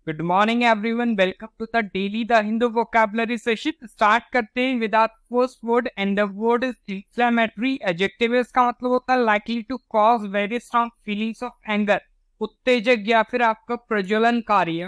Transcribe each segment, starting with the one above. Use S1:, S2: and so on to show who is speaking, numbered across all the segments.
S1: Good morning everyone, welcome to the daily the Hindu vocabulary session. Start करते हैं with our first word and the word is inflammatory. Adjective इसका मतलब होता है likely to cause very strong feelings of anger, उत्तेजक या फिर आपका प्रज्वलनकारी।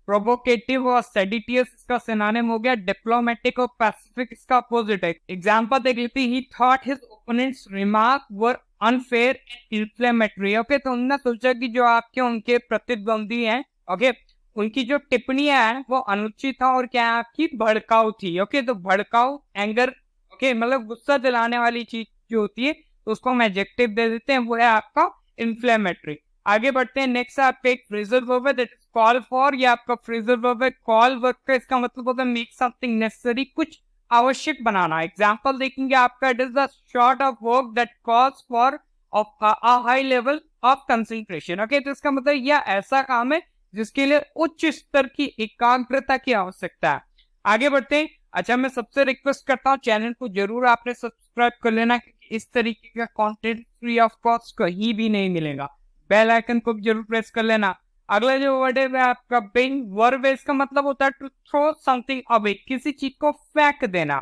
S1: प्रोवोकेटिव और सेडिटियस इसका सिनोनिम हो गया। डिप्लोमेटिक और पैसिफिक इसका अपोजिट है। एग्जांपल देख लेते हैं। ही thought his opponents remark were unfair and inflammatory. Okay, तो उन्होंने सोचा कि जो आपके उनके प्रतिद्वंदी हैं, ओके, उनकी जो टिप्पणियां हैं वो अनुचित था और क्या है, आपकी भड़काऊ थी। ओके, तो भड़काऊ, एंगर, ओके, मतलब गुस्सा दिलाने वाली चीज जो होती है तो उसको हम एडजेक्टिव दे देते हैं, वो है आपका इन्फ्लेमेटरी। आगे बढ़ते हैं। नेक्स्ट आपका एक फ्रेजल वर्ब है दैट इज कॉल फॉर। ये आपका फ्रेजल वर्ब है। कॉल वर्ब का इसका मतलब होता है मेक समथिंग नेसेसरी, कुछ आवश्यक बनाना। एग्जांपल देखेंगे आपका, it is the sort of work that calls for of a high level of concentration. Okay, तो इसका मतलब यह ऐसा काम है जिसके लिए उच्च स्तर की एकाग्रता की आवश्यकता है। आगे बढ़ते हैं। अच्छा, मैं सबसे रिक्वेस्ट करता हूँ चैनल को जरूर आपने सब्सक्राइब कर लेना, क्योंकि इस तरीके का कंटेंट फ्री ऑफ कॉस्ट कहीं भी नहीं मिलेगा। बेल आइकन को भी जरूर प्रेस कर लेना। अगला जो वर्ड है आपका बिन वर्ब है। इसका मतलब होता है टू थ्रो समथिंग अवे, किसी चीज को फेंक देना।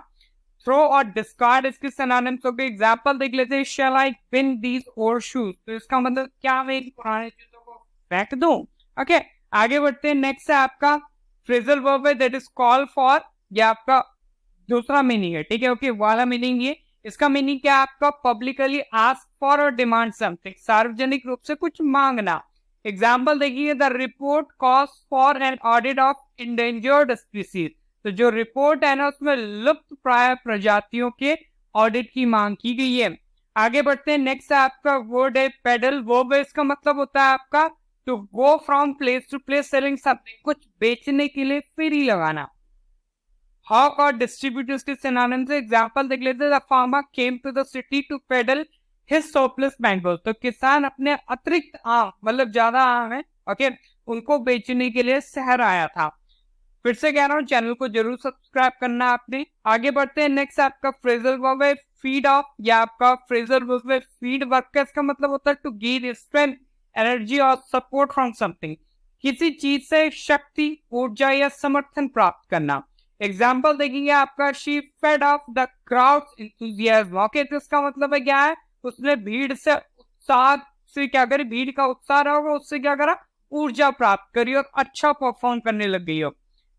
S1: थ्रो और डिस्कार्ड इसके सिनोनिम्स हो गए। एग्जांपल देख लेते हैं। शैल आई बिन दीज ओल्ड शूज, तो इसका मतलब क्या मैं इन पुराने जूतों को फेंक दूं। ओके, आगे बढ़ते हैं। नेक्स्ट है आपका फ्रेजल वर्ब है दैट इज कॉल फॉर। ये आपका दूसरा मीनिंग है, ठीक है। ओके, वाला मीनिंग ये। इसका मीनिंग क्या है आपका, पब्लिकली आस्क फॉर और डिमांड समथिंग, सार्वजनिक रूप से कुछ मांगना। एग्जाम्पल देखिए। The report calls for an audit of endangered species, तो जो रिपोर्ट है ना उसमें लुप्त प्राय प्रजातियों के ऑडिट की मांग की गई है। आगे बढ़ते हैं। नेक्स्ट आपका वर्ड है पेडल वर्ब है। इसका मतलब होता है आपका to go from place to place selling something, कुछ बेचने के लिए फेरी लगाना। हॉक और डिस्ट्रीब्यूटर्स के सिनोनिम से एग्जांपल देख लेते हैं। The farmer came to the city to peddle his surplus mangoes, तो किसान अपने अतिरिक्त आम, मतलब ज्यादा आम है, ओके, उनको बेचने के लिए शहर आया था। फिर से कह रहा हूँ चैनल को जरूर सब्सक्राइब करना आपने। आगे बढ़ते हैं। नेक्स्ट आपका फ्रेजल वर्ब है फीड ऑफ, या आपका फ्रेजल वर्ब है फीड वर्ब का इसका मतलब होता है टू गेन स्ट्रेंथ, एनर्जी और सपोर्ट फ्रॉम समथिंग, किसी चीज से शक्ति, ऊर्जा या समर्थन प्राप्त करना। एग्जाम्पल देखेंगे आपका she fade off the crowds enthusiasm. Okay, तो इसका मतलब है क्या है, उसने भीड़ से उत्साह से क्या करे, भीड़ का उत्साह रहा होगा, उससे क्या करा, ऊर्जा प्राप्त करी और अच्छा परफॉर्म करने लग गई हो।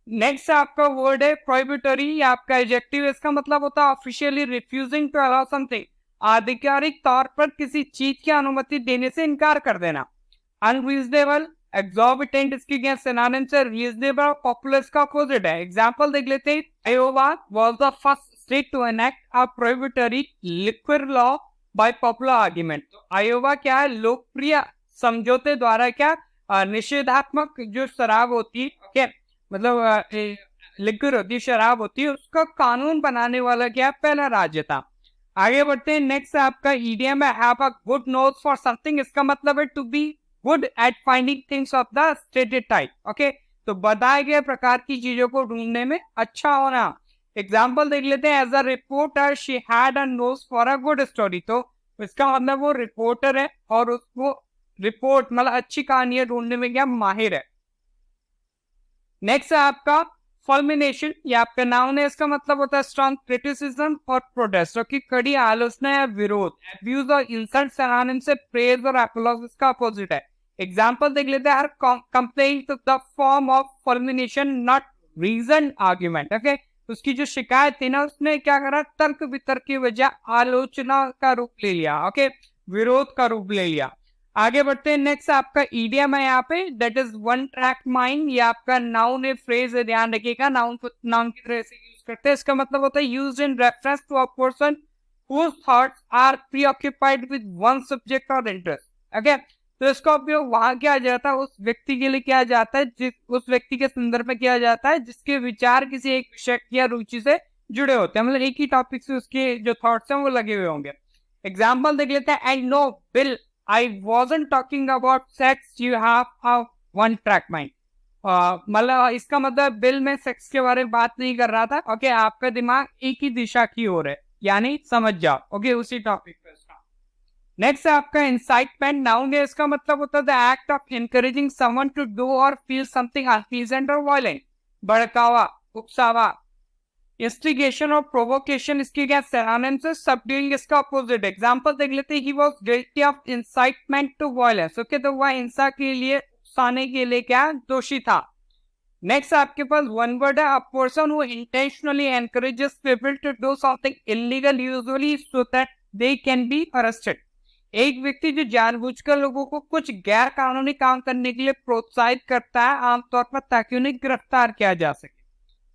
S1: नेक्स्ट आपका वर्ड है प्रोहिबिटरी, आपका एडजेक्टिव। इसका मतलब होता है officially refusing to allow something, आधिकारिक तौर पर किसी चीज की अनुमति देने से इनकार कर देना। अनरीजनेबल, एग्जॉर्बिटेंट इसकी क्या सिनोनिम से रीजनेबल और पॉपुलर का अपोजिट है। एग्जांपल देख लेते हैं। Iowa was the first state to enact a prohibitory liquid law by popular argument, तो आयोवा क्या है, लोकप्रिय समझौते द्वारा क्या, निषेधात्मक जो शराब होती है, ओके, मतलब लिक्विड होती है, शराब होती है, उसका कानून बनाने वाला क्या, पहला राज्य था। आगे बढ़ते हैं। नेक्स्ट आपका ईडियम है have a good nose for something, इसका मतलब है to be good at finding things of the stated type. Okay, तो बताए गए प्रकार की चीजों को ढूंढने में अच्छा होना। एग्जाम्पल देख लेते हैं। As a reporter she had a nose for a good story, तो इसका मतलब वो रिपोर्टर है और उसको रिपोर्ट मतलब अच्छी कहानियां ढूंढने में क्या माहिर है। नेक्स्ट है आपका फॉर्मिनेशन, ये आपका नाउन है। इसका मतलब होता है स्ट्रॉन्ग क्रिटिसिज्म और प्रोटेस्ट, की कड़ी आलोचना या विरोध। अब्यूज और इंसल्ट सिनोनिम से प्रेज और एपोलॉज इसका अपोजिट है। एग्जांपल देख लेते हैं। हर complaint to the form of fulmination not reason argument. Okay, उसकी जो शिकायत थी ना उसने क्या करा, तर्क वितर्क की वजह आलोचना का रूप ले लिया। ओके, विरोध का रूप ले लिया। आगे बढ़ते हैं। नेक्स्ट आपका ईडियम है यहाँ पे that is one track mind, ये आपका नाउन है, फ्रेज है, ध्यान रखिएगा। नाउन को नाउन की तरह से यूज करते हैं। इसका मतलब होता है used in reference to a person whose thoughts are preoccupied with one subject or interest। Okay, तो इसका उपयोग वहां किया जाता है, उस व्यक्ति के लिए किया जाता है, जिस उस व्यक्ति के संदर्भ में किया जाता है जिसके विचार किसी एक विषय या रुचि से जुड़े होते हैं, मतलब एक ही टॉपिक से उसके जो थॉट्स हैं वो लगे हुए होंगे। एग्जाम्पल देख लेते हैं। I know bill I wasn't talking about sex, you have a one track mind। मतलब इसका मतलब बिल में सेक्स के बारे में बात नहीं कर रहा था। ओके, आपका दिमाग एक ही दिशा की ओर है, यानी समझ जाओ। ओके, उसी टॉपिक पे इसका। नेक्स्ट है आपका इंसाइटमेंट। नाउन है, इसका मतलब होता है the act of encouraging someone to do or feel something unpleasant or violent. भड़कावा, उकसावा। इंस्टिगेशन और प्रोवोकेशन इसके क्या सिनोनिम्स है? सबड्यूइंग इसका अपोजिट। एग्जांपल देख लेते हैं, he was guilty of incitement to violence. Okay, तो वह हिंसा के लिए, उकसाने के लिए क्या दोषी था। नेक्स्ट आपके पास वन वर्ड है, a person who intentionally encourages people to do something illegal usually so that they can be arrested. एक व्यक्ति जो जानबूझकर लोगों को कुछ गैर कानूनी काम करने के लिए प्रोत्साहित करता है, आमतौर पर ताकि उन्हें गिरफ्तार किया जा सके।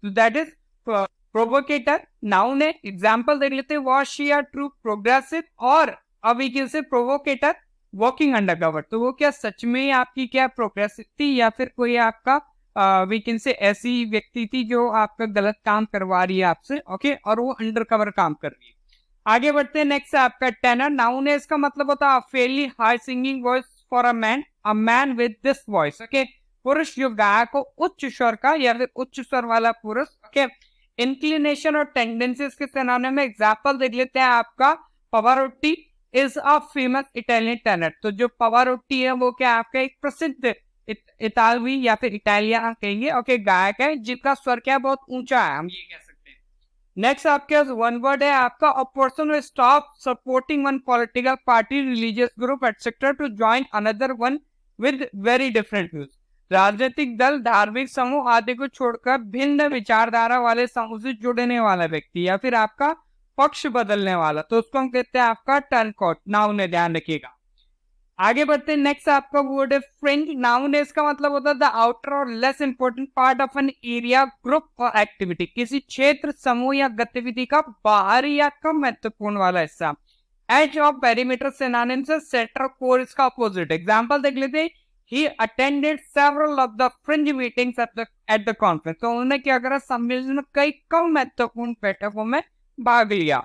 S1: तो दैट इज प्रोवोकेटर। नाउन है, एग्जांपल देख लेते हैं, was she are true progressive, और अब we can say प्रोवोकेटर walking under cover. तो वो क्या सच में आपकी क्या प्रोग्रेसिव थी, या फिर कोई आपका वी कैन से ऐसी व्यक्ति थी जो आपका गलत काम करवा रही है आपसे, ओके, और वो अंडर कवर काम कर रही है। आगे बढ़ते हैं, नेक्स्ट है आपका टेनर। नाउन है, इसका मतलब होता है fairly high singing voice for a man with this voice. Okay, पुरुष जो गायक हो उच्च स्वर का, या फिर उच्च स्वर वाला पुरुष। ओके, इंक्लिनेशन और टेंडेंसीज के सिनोनिम में एग्जांपल देख लेते हैं आपका, Pavarotti is a famous Italian tenor. तो जो पवारोटी है वो क्या आपका एक प्रसिद्ध इतालवी या फिर इटालियन कहेंगे, ओके, गायक है जिनका स्वर क्या बहुत ऊंचा है, हम ये कह सकते हैं। नेक्स्ट आपके पास वन वर्ड है आपका, a person will stop supporting one political party, religious group etcetera to join another one with very different views. राजनीतिक दल, धार्मिक समूह आदि को छोड़कर भिन्न विचारधारा वाले समूह से जुड़ने वाला व्यक्ति, या फिर आपका पक्ष बदलने वाला, तो उसको हम कहते हैं आपका टर्नकोट। नाउन है, ध्यान रखिएगा। आगे बढ़ते हैं, नेक्स्ट आपका वर्ड है फ्रिंज। नाउन है, इसका मतलब होता है द आउटर और less important part of an area, group और एक्टिविटी। किसी क्षेत्र, समूह या गतिविधि का बाहरी या कम महत्वपूर्ण वाला हिस्सा। एज ऑफ पेरीमीटर सिनोनिम से सेंटर, कोर इसका अपोजिट। एग्जांपल देख लेते हैं, he attended several of the fringe meetings at the conference। तो उन्होंने क्या करा, सम्मेलन में कई कम महत्वपूर्ण बैठकों में भाग लिया।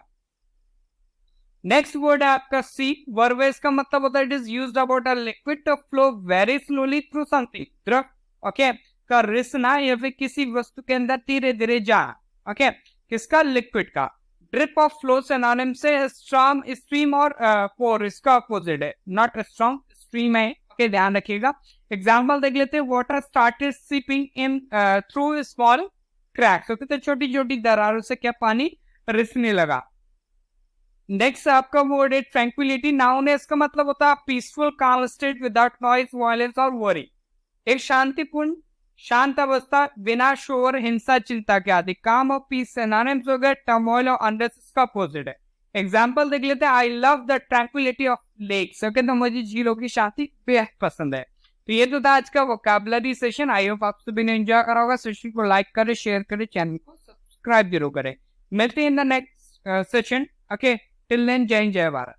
S1: नेक्स्ट वर्ड है आपका सी। वर्ब है, इसका मतलब होता है it is used about a liquid to flow very slowly through something, द्रव। ओके, का रिसना या फिर किसी वस्तु के अंदर धीरे धीरे जाना। ओके, किसका, लिक्विड का। ड्रिप ऑफ फ्लो सिनोनिम से स्ट्रीम और पोर इसका अपोजिट है, नॉट स्ट्रॉन्ग, स्ट्रीम है। ओके, ध्यान रखिएगा। एग्जांपल देख लेते हैं, water started seeping in through small cracks. Okay, तो छोटी छोटी दरारों से क्या पानी रिसने लगा। नेक्स्ट आपका वर्ड है ट्रैंक्विलिटी। नाउन है, इसका मतलब होता है पीसफुल काम स्टेट विदाउट नॉइज, वायलेंस और वरी। एक शांतिपूर्ण शांत अवस्था बिना शोर, हिंसा, चिंता के आदि। काम और पीस सिनोनिम्स हो गए, टर्मोइल और अनरेस्ट का अपोजिट है। एग्जांपल देख लेते हैं, I love the tranquillity of lakes. Okay, तो मुझे झीलों की शांति बेहद पसंद है। तो ये तो था आज का वोकैबुलरी सेशन। आई होप आप सभी ने एंजॉय करा होगा। सेशन को लाइक करें, शेयर करें, चैनल को सब्सक्राइब जरूर करें। मिलते हैं in the next session. Okay, till then, जय हिंद, जय भारत।